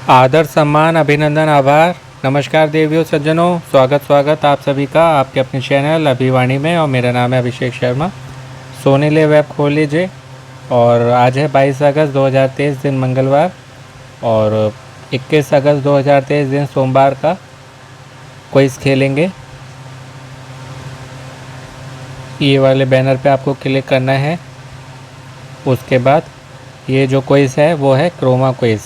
आदर सम्मान अभिनंदन आभार। नमस्कार देवियों सज्जनों, स्वागत आप सभी का आपके अपने चैनल अभिवाणी में। और मेरा नाम है अभिषेक शर्मा। सोने ले वेब खोल लीजिए। और आज है 22 अगस्त 2023 दिन मंगलवार और 21 अगस्त 2023 दिन सोमवार का क्विज खेलेंगे। ये वाले बैनर पे आपको क्लिक करना है। उसके बाद ये जो क्विज है वो है क्रोमा क्विज,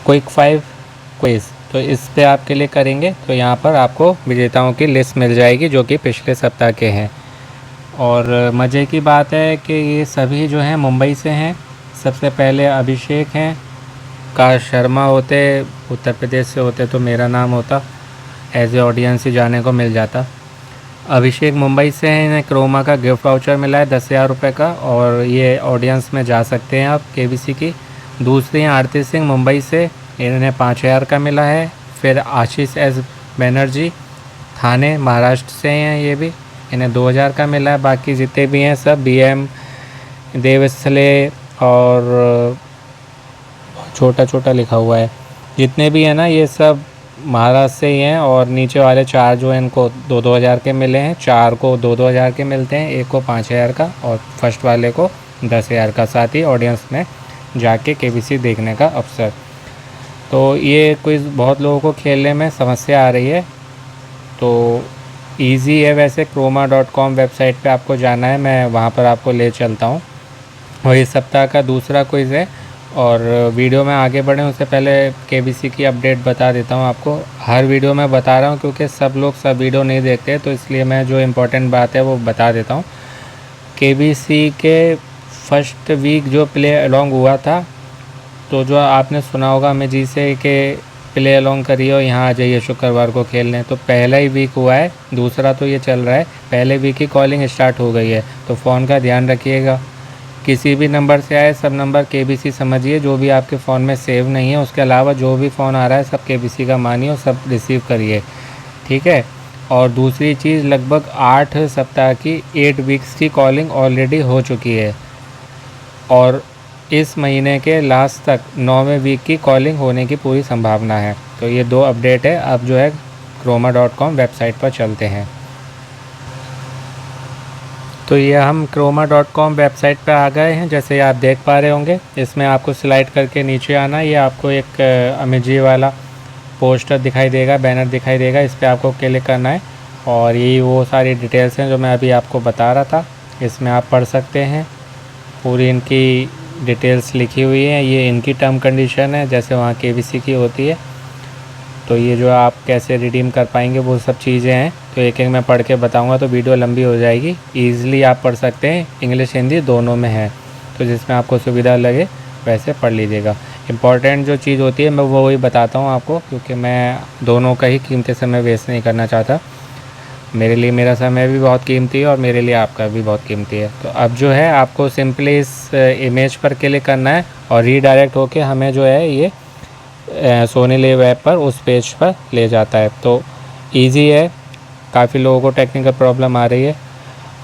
क्विक 5 क्विज। तो इस पे आप क्लिक करेंगे तो यहाँ पर आपको विजेताओं की लिस्ट मिल जाएगी जो कि पिछले सप्ताह के हैं। और मज़े की बात है कि ये सभी जो हैं मुंबई से हैं। सबसे पहले अभिषेक हैं, का शर्मा होते उत्तर प्रदेश से होते तो मेरा नाम होता, एज ए ऑडियंस ही जाने को मिल जाता। अभिषेक मुंबई से हैं, इन्हें क्रोमा का गिफ्ट वाउचर मिला है 10,000 रुपये का और ये ऑडियंस में जा सकते हैं आप केबीसी की। दूसरी हैं आरती सिंह मुंबई से, इन्हें 5,000 का मिला है। फिर आशीष एस बनर्जी थाने महाराष्ट्र से हैं, ये भी इन्हें 2,000 का मिला है। बाकी जितने भी हैं सब BM देवस्थले और छोटा छोटा लिखा हुआ है, जितने भी हैं ना ये सब महाराष्ट्र से ही हैं। और नीचे वाले 4 जो हैं इनको 2-2 हज़ार के मिले हैं। 4 को 2-2 हज़ार के मिलते हैं, एक को 5,000 का और फर्स्ट वाले को 10,000 का। साथ ही ऑडियंस में जाके केबीसी देखने का अवसर। तो ये क्विज़ बहुत लोगों को खेलने में समस्या आ रही है, तो इजी है। वैसे croma.com वेबसाइट पे आपको जाना है, मैं वहाँ पर आपको ले चलता हूँ। और इस सप्ताह का दूसरा क्विज़ है। और वीडियो में आगे बढ़ें उससे पहले केबीसी की अपडेट बता देता हूँ आपको। हर वीडियो में बता रहा हूँ क्योंकि सब लोग सब वीडियो नहीं देखते, तो इसलिए मैं जो इम्पोर्टेंट बात है वो बता देता हूँ। केबीसी के फर्स्ट वीक जो प्ले अलोंग हुआ था, तो जो आपने सुना होगा हमें जी से कि प्ले अलोंग करिए और यहाँ आ जाइए शुक्रवार को खेलने, तो पहला ही वीक हुआ है, दूसरा तो ये चल रहा है। पहले वीक की कॉलिंग स्टार्ट हो गई है, तो फ़ोन का ध्यान रखिएगा। किसी भी नंबर से आए सब नंबर केबीसी समझिए, जो भी आपके फ़ोन में सेव नहीं है। उसके अलावा जो भी फ़ोन आ रहा है सब केबीसी का मानिए और सब रिसीव करिए, ठीक है। और दूसरी चीज़, लगभग 8 सप्ताह की 8 वीक्स की कॉलिंग ऑलरेडी हो चुकी है और इस महीने के लास्ट तक 9वें वीक की कॉलिंग होने की पूरी संभावना है। तो ये 2 अपडेट है। अब जो है croma.com वेबसाइट पर चलते हैं। तो ये हम croma.com वेबसाइट पे आ गए हैं, जैसे आप देख पा रहे होंगे। इसमें आपको स्लाइड करके नीचे आना, ये आपको एक अमित जी वाला पोस्टर दिखाई देगा, बैनर दिखाई देगा, इस पर आपको क्लिक करना है। और ये वो सारी डिटेल्स हैं जो मैं अभी आपको बता रहा था, इसमें आप पढ़ सकते हैं। पूरी इनकी डिटेल्स लिखी हुई हैं, ये इनकी टर्म कंडीशन है जैसे वहाँ केबीसी की होती है। तो ये जो आप कैसे रिडीम कर पाएंगे वो सब चीज़ें हैं, तो एक एक मैं पढ़ के बताऊंगा तो वीडियो लंबी हो जाएगी। ईज़िली आप पढ़ सकते हैं, इंग्लिश हिंदी दोनों में है, तो जिसमें आपको सुविधा लगे वैसे पढ़ लीजिएगा। इम्पॉर्टेंट जो चीज़ होती है मैं वो वही बताता हूँ आपको, क्योंकि मैं दोनों का ही कीमती समय वेस्ट नहीं करना चाहता। मेरे लिए मेरा समय भी बहुत कीमती है और मेरे लिए आपका भी बहुत कीमती है। तो अब जो है आपको सिंपली इस इमेज पर क्लिक करना है और रीडायरेक्ट होके हमें जो है ये सोनी ले वेब पर उस पेज पर ले जाता है। तो इजी है, काफ़ी लोगों को टेक्निकल प्रॉब्लम आ रही है।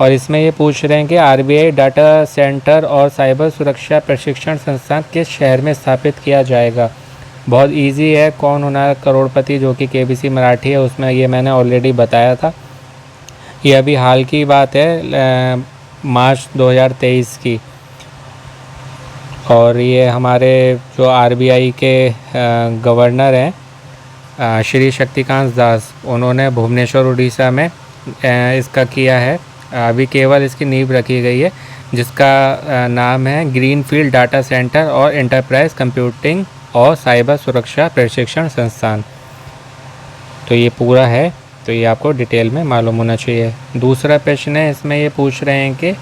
और इसमें ये पूछ रहे हैं कि RBI डाटा सेंटर और साइबर सुरक्षा प्रशिक्षण संस्थान किस शहर में स्थापित किया जाएगा। बहुत इजी है। कौन होना करोड़पति, जो कि केबीसी मराठी है, उसमें ये मैंने ऑलरेडी बताया था। ये अभी हाल की बात है, मार्च 2023 की। और ये हमारे जो RBI के गवर्नर हैं श्री शक्तिकांत दास, उन्होंने भुवनेश्वर उड़ीसा में इसका किया है। अभी केवल इसकी नींव रखी गई है, जिसका नाम है ग्रीनफील्ड डाटा सेंटर और एंटरप्राइज कंप्यूटिंग और साइबर सुरक्षा प्रशिक्षण संस्थान। तो ये पूरा है, तो ये आपको डिटेल में मालूम होना चाहिए। दूसरा प्रश्न है, इसमें ये पूछ रहे हैं कि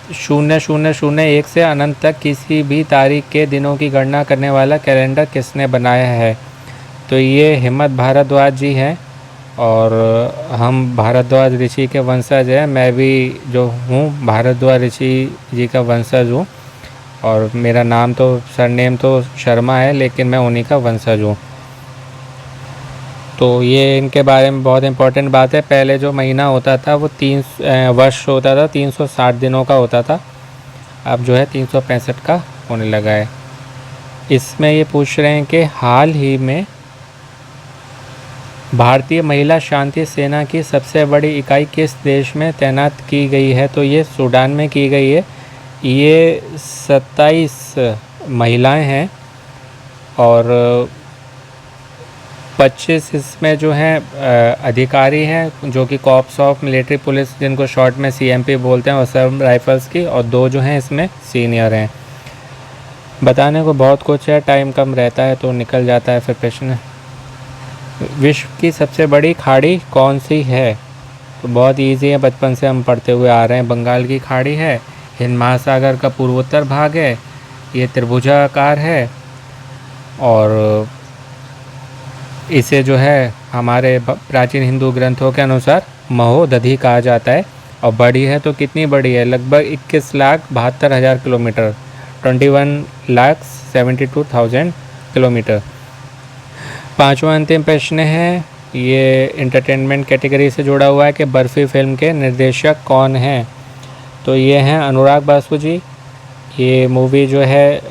0001 से अनंत तक किसी भी तारीख के दिनों की गणना करने वाला कैलेंडर किसने बनाया है। तो ये हिम्मत भारद्वाज जी हैं और हम भारद्वाज ऋषि के वंशज हैं। मैं भी जो हूँ भारद्वाज ऋषि जी का वंशज हूँ और मेरा नाम तो सरनेम तो शर्मा है, लेकिन मैं उन्हीं का वंशज हूँ। तो ये इनके बारे में बहुत इम्पोर्टेंट बात है। पहले जो महीना होता था वो 3 वर्ष होता था, 360 दिनों का होता था। अब जो है 365 का होने लगा है। इसमें ये पूछ रहे हैं कि हाल ही में भारतीय महिला शांति सेना की सबसे बड़ी इकाई किस देश में तैनात की गई है? तो ये सूडान में की गई है। ये 27 महिलाएं हैं और 25 इसमें जो हैं अधिकारी हैं जो कि कॉर्प्स ऑफ मिलिट्री पुलिस, जिनको शॉर्ट में CMP बोलते हैं, असम राइफल्स की, और 2 जो हैं इसमें सीनियर हैं। बताने को बहुत कुछ है, टाइम कम रहता है तो निकल जाता है फिर प्रश्न। विश्व की सबसे बड़ी खाड़ी कौन सी है? तो बहुत इजी है, बचपन से हम पढ़ते हुए आ रहे हैं। बंगाल की खाड़ी है, हिंद महासागर का पूर्वोत्तर भाग है, ये त्रिभुजाकार है और इसे जो है हमारे प्राचीन हिंदू ग्रंथों के अनुसार महोदधि कहा जाता है। और बड़ी है तो कितनी बड़ी है? लगभग 21,72,000 किलोमीटर, 21,72,000 किलोमीटर। 5वां अंतिम प्रश्न है, ये इंटरटेनमेंट कैटेगरी से जुड़ा हुआ है कि बर्फ़ी फिल्म के निर्देशक कौन हैं? तो ये हैं अनुराग बासु जी। ये मूवी जो है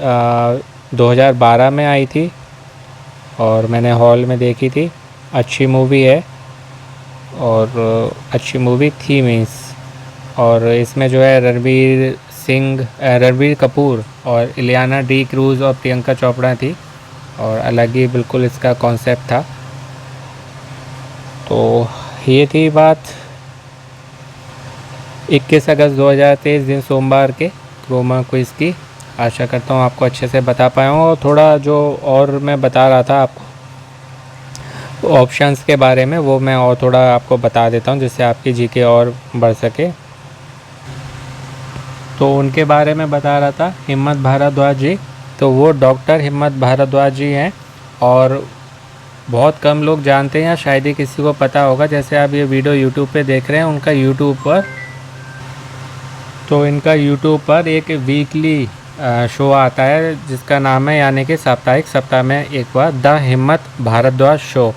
2012 में आई थी और मैंने हॉल में देखी थी। अच्छी मूवी है और अच्छी मूवी थी मीन्स। और इसमें जो है रणबीर कपूर और इलियाना डी क्रूज़ और प्रियंका चोपड़ा थी और अलग ही बिल्कुल इसका कॉन्सेप्ट था। तो ये थी बात 21 अगस्त 2023 दिन सोमवार के क्रोमा क्विज़ की। आशा करता हूँ आपको अच्छे से बता पाया हूँ। और थोड़ा जो और मैं बता रहा था आपको ऑप्शंस के बारे में, वो मैं और थोड़ा आपको बता देता हूँ जिससे आपकी जीके और बढ़ सके। तो उनके बारे में बता रहा था, हिम्मत भारद्वाज जी। तो वो डॉक्टर हिम्मत भारद्वाज जी हैं और बहुत कम लोग जानते हैं या शायद ही किसी को पता होगा। जैसे आप ये वीडियो यूट्यूब पे देख रहे हैं, उनका यूट्यूब पर एक वीकली शो आता है जिसका नाम है, यानी कि साप्ताहिक, सप्ताह में एक बार, द हिम्मत भारद्वाज शो।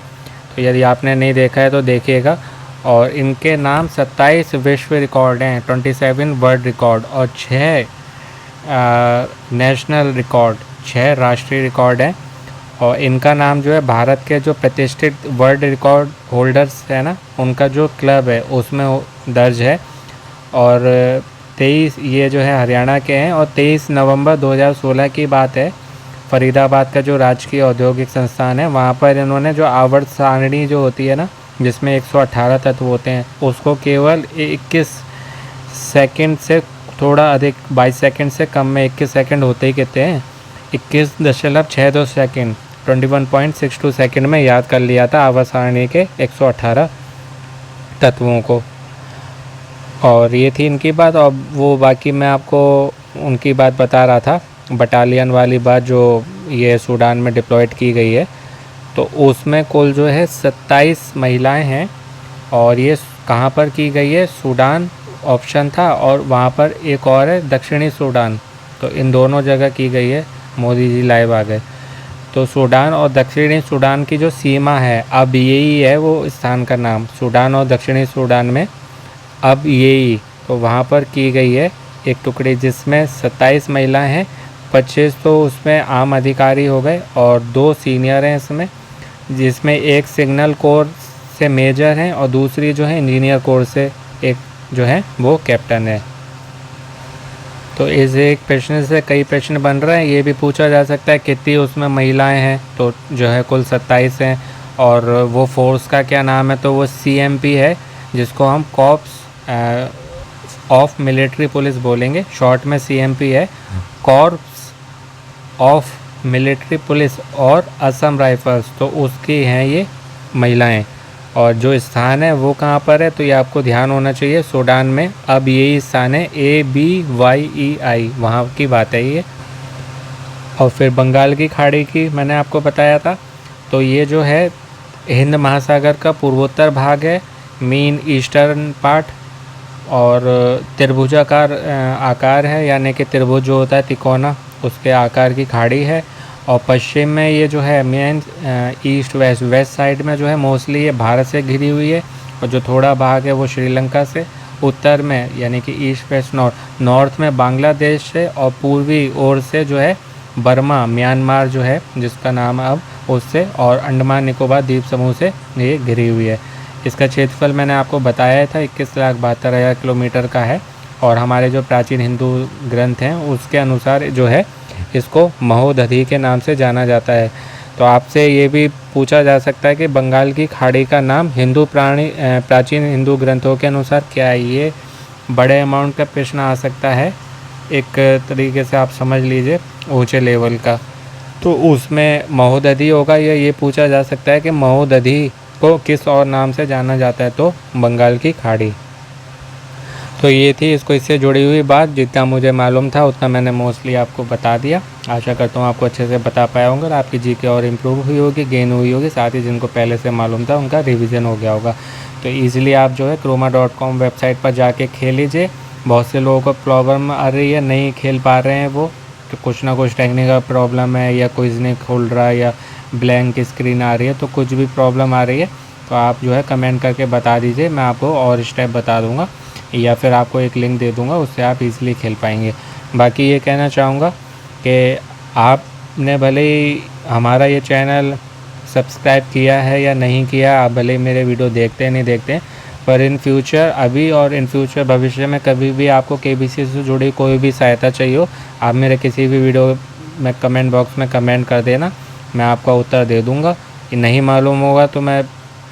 तो यदि आपने नहीं देखा है तो देखिएगा। और इनके नाम 27 विश्व रिकॉर्ड हैं, 27 वर्ल्ड रिकॉर्ड और 6 नेशनल रिकॉर्ड, 6 राष्ट्रीय रिकॉर्ड हैं। और इनका नाम जो है भारत के जो प्रतिष्ठित वर्ल्ड रिकॉर्ड होल्डर्स है ना, उनका जो क्लब है उसमें दर्ज है। और 23 ये जो है हरियाणा के हैं। और 23 नवंबर 2016 की बात है, फरीदाबाद का जो राजकीय औद्योगिक संस्थान है वहाँ पर इन्होंने जो आवर्त सारणी जो होती है ना, जिसमें 118 तत्व होते हैं, उसको केवल 21 सेकंड से थोड़ा अधिक, 22 सेकंड से कम में 21 सेकंड होते ही कहते हैं, 21.62 सेकंड, 21.62 सेकंड में याद कर लिया था आवर्त सारणी के 118 तत्वों को। और ये थी इनकी बात। और वो बाकी मैं आपको उनकी बात बता रहा था, बटालियन वाली बात जो ये सूडान में डिप्लॉयड की गई है। तो उसमें कुल जो है 27 महिलाएं हैं और ये कहाँ पर की गई है? सूडान ऑप्शन था और वहाँ पर एक और है दक्षिणी सूडान। तो इन दोनों जगह की गई है। मोदी जी लाइव आ गए। तो सूडान और दक्षिणी सूडान की जो सीमा है, अब यही है वो स्थान का नाम, सूडान और दक्षिणी सूडान में अब यही, तो वहाँ पर की गई है एक टुकड़ी जिसमें 27 महिलाएं हैं। 25 तो उसमें आम अधिकारी हो गए और 2 सीनियर हैं इसमें, जिसमें एक सिग्नल कोर से मेजर हैं और दूसरी जो है इंजीनियर कोर से एक जो है वो कैप्टन है। तो इस एक प्रश्न से कई प्रश्न बन रहे हैं। ये भी पूछा जा सकता है कितनी उसमें महिलाएं हैं, तो जो है कुल 27 हैं। और वो फोर्स का क्या नाम है? तो वो CMP है, जिसको हम कॉर्प्स ऑफ मिलिट्री पुलिस बोलेंगे, शॉर्ट में CMP है, कॉर्प्स ऑफ मिलिट्री पुलिस और असम राइफल्स। तो उसकी हैं ये महिलाएं। और जो स्थान है वो कहाँ पर है? तो ये आपको ध्यान होना चाहिए, सूडान में अब यही स्थान है, ABYEI, वहाँ की बात है ये। और फिर बंगाल की खाड़ी की मैंने आपको बताया था। तो ये जो है हिंद महासागर का पूर्वोत्तर भाग है, मीन ईस्टर्न पार्ट, और त्रिभुजाकार आकार है, यानी कि त्रिभुज जो होता है तिकोना, उसके आकार की खाड़ी है। और पश्चिम में ये जो है मेन ईस्ट वेस्ट साइड में जो है मोस्टली ये भारत से घिरी हुई है और जो थोड़ा भाग है वो श्रीलंका से। उत्तर में यानी कि ईस्ट वेस्ट नॉर्थ में बांग्लादेश से और पूर्वी ओर से जो है बर्मा, म्यांमार जो है जिसका नाम अब उससे, और अंडमान निकोबार द्वीप समूह से ये घिरी हुई है। इसका क्षेत्रफल मैंने आपको बताया था 21,72,000 किलोमीटर का है। और हमारे जो प्राचीन हिंदू ग्रंथ हैं उसके अनुसार जो है इसको महोदधि के नाम से जाना जाता है। तो आपसे ये भी पूछा जा सकता है कि बंगाल की खाड़ी का नाम प्राचीन हिंदू ग्रंथों के अनुसार क्या है। ये बड़े अमाउंट का प्रश्न आ सकता है, एक तरीके से आप समझ लीजिए ऊंचे लेवल का। तो उसमें महोदधि होगा, या ये पूछा जा सकता है कि महोदधि को किस और नाम से जाना जाता है, तो बंगाल की खाड़ी। तो ये थी इसको इससे जुड़ी हुई बात, जितना मुझे मालूम था उतना मैंने मोस्टली आपको बता दिया। आशा करता हूँ आपको अच्छे से बता पाया होगा और आपकी जीके और इम्प्रूव हुई होगी, गेन हुई होगी। साथ ही जिनको पहले से मालूम था उनका रिवीजन हो गया होगा। तो ईज़िली आप जो है croma.com वेबसाइट पर जाके खेल लीजिए। बहुत से लोगों को प्रॉब्लम आ रही है, नहीं खेल पा रहे हैं वो, तो कुछ ना कुछ टेक्निकल प्रॉब्लम है, या क्विज नहीं खुल रहा है, या ब्लैंक स्क्रीन आ रही है, तो कुछ भी प्रॉब्लम आ रही है तो आप जो है कमेंट करके बता दीजिए, मैं आपको और स्टेप बता दूँगा, या फिर आपको एक लिंक दे दूँगा, उससे आप इजीली खेल पाएंगे। बाकी ये कहना चाहूँगा कि आपने भले ही हमारा ये चैनल सब्सक्राइब किया है या नहीं किया, आप भले ही मेरे वीडियो देखते हैं नहीं देखते हैं, पर इन फ्यूचर अभी और इन फ्यूचर भविष्य में कभी भी आपको केबीसी से जुड़ी कोई भी सहायता चाहिए हो, आप मेरे किसी भी वीडियो में कमेंट बॉक्स में कमेंट कर देना, मैं आपका उत्तर दे दूँगा। कि नहीं मालूम होगा तो मैं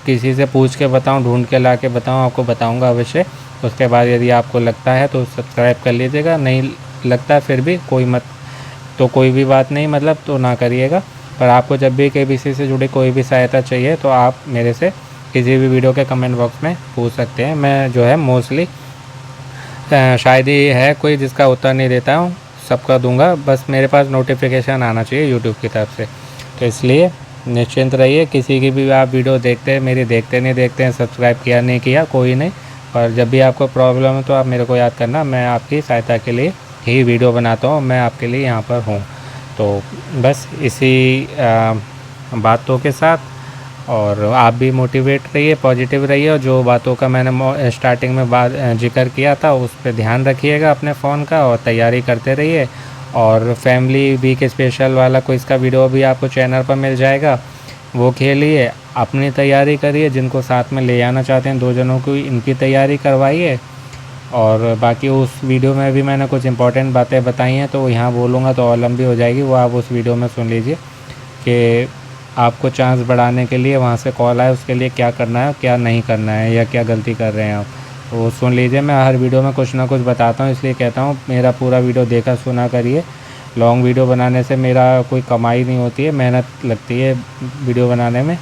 किसी से पूछ के बताऊँ, ढूंढ के ला के बताऊँ, आपको बताऊँगा अवश्य। उसके बाद यदि आपको लगता है तो सब्सक्राइब कर लीजिएगा, नहीं लगता फिर भी कोई भी बात नहीं, मतलब तो ना करिएगा। पर आपको जब भी केबीसी से जुड़ी कोई भी सहायता चाहिए तो आप मेरे से किसी भी वीडियो के कमेंट बॉक्स में पूछ सकते हैं। मैं जो है मोस्टली शायद ही है कोई जिसका उत्तर नहीं देता हूँ, सबका दूंगा, बस मेरे पास नोटिफिकेशन आना चाहिए यूट्यूब की तरफ से। तो इसलिए निश्चिंत रहिए, किसी की भी आप वीडियो देखते हैं मेरी, देखते नहीं देखते हैं, सब्सक्राइब किया नहीं किया कोई नहीं, और जब भी आपको प्रॉब्लम है तो आप मेरे को याद करना, मैं आपकी सहायता के लिए ही वीडियो बनाता हूँ, मैं आपके लिए यहाँ पर हूँ। तो बस इसी बातों के साथ, और आप भी मोटिवेट रहिए, पॉजिटिव रहिए, और जो बातों का मैंने स्टार्टिंग में बात जिक्र किया था उस पर ध्यान रखिएगा अपने फ़ोन का, और तैयारी करते रहिए। और फैमिली वीक स्पेशल वाला कोई इसका वीडियो भी आपको चैनल पर मिल जाएगा, वो खेलिए, अपनी तैयारी करिए, जिनको साथ में ले आना चाहते हैं 2 जनों को इनकी तैयारी करवाइए। और बाकी उस वीडियो में भी मैंने कुछ इंपॉर्टेंट बातें बताई हैं, तो यहाँ बोलूँगा तो और लंबी हो जाएगी, वो आप उस वीडियो में सुन लीजिए कि आपको चांस बढ़ाने के लिए वहाँ से कॉल आए, उसके लिए क्या करना है क्या नहीं करना है, या क्या गलती कर रहे हैं आप, तो वो सुन लीजिए। मैं हर वीडियो में कुछ ना कुछ बताता हूँ, इसलिए कहता हूँ मेरा पूरा वीडियो देखा सुना करिए। लॉन्ग वीडियो बनाने से मेरा कोई कमाई नहीं होती है, मेहनत लगती है वीडियो बनाने में।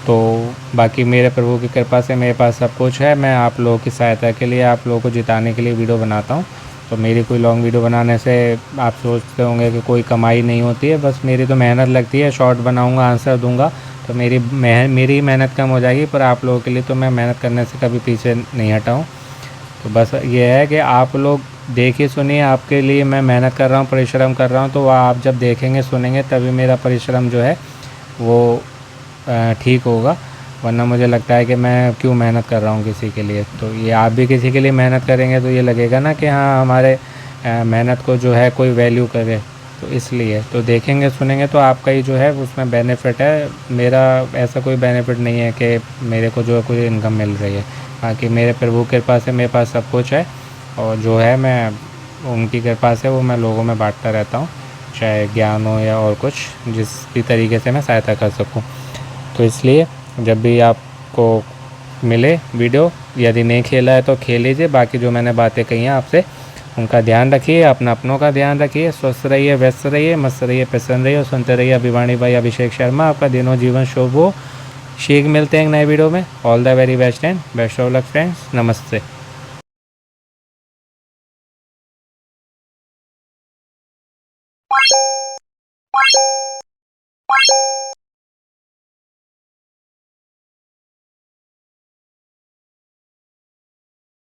तो बाकी मेरे प्रभु की कृपा से मेरे पास सब कुछ है, मैं आप लोगों की सहायता के लिए, आप लोगों को जिताने के लिए वीडियो बनाता हूँ। तो मेरी कोई लॉन्ग वीडियो बनाने से आप सोचते होंगे कि कोई कमाई नहीं होती है, बस मेरी तो मेहनत लगती है, शॉर्ट बनाऊँगा, आंसर दूँगा, तो मेरी मेहनत कम हो जाएगी, पर आप लोगों के लिए तो मैं मेहनत करने से कभी पीछे नहीं हटा हूँ। तो बस ये है कि आप लोग देखिए सुनिए, आपके लिए मैं मेहनत कर रहा हूँ, परिश्रम कर रहा हूँ, तो वह आप जब देखेंगे सुनेंगे तभी मेरा परिश्रम जो है वो ठीक होगा। वरना मुझे लगता है कि मैं क्यों मेहनत कर रहा हूँ किसी के लिए। तो ये आप भी किसी के लिए मेहनत करेंगे तो ये लगेगा ना कि हाँ हमारे मेहनत को जो है कोई वैल्यू करे, तो इसलिए तो देखेंगे सुनेंगे तो आपका ही जो है उसमें बेनिफिट है। मेरा ऐसा कोई बेनिफिट नहीं है कि मेरे को जो है कोई इनकम मिल रही है, बाकी मेरे प्रभु की कृपा से मेरे पास सब कुछ है, और जो है मैं उनकी कृपा से वो मैं लोगों में बांटता रहता हूँ, चाहे ज्ञान हो या और कुछ, जिस भी तरीके से मैं सहायता कर सकूँ। तो इसलिए जब भी आपको मिले वीडियो, यदि नहीं खेला है तो खेल लीजिए, बाकी जो मैंने बातें कही हैं आपसे उनका ध्यान रखिए, अपनों का ध्यान रखिए, स्वस्थ रहिए, व्यस्त रहिए, मस्त रहिए, प्रसन्न रहिए, और सुनते रहिए अभिवाणी भाई अभिषेक शर्मा। आपका दिनों जीवन शुभ हो। शीघ्र मिलते हैं एक नए वीडियो में। All the very best and best of luck friends, नमस्ते।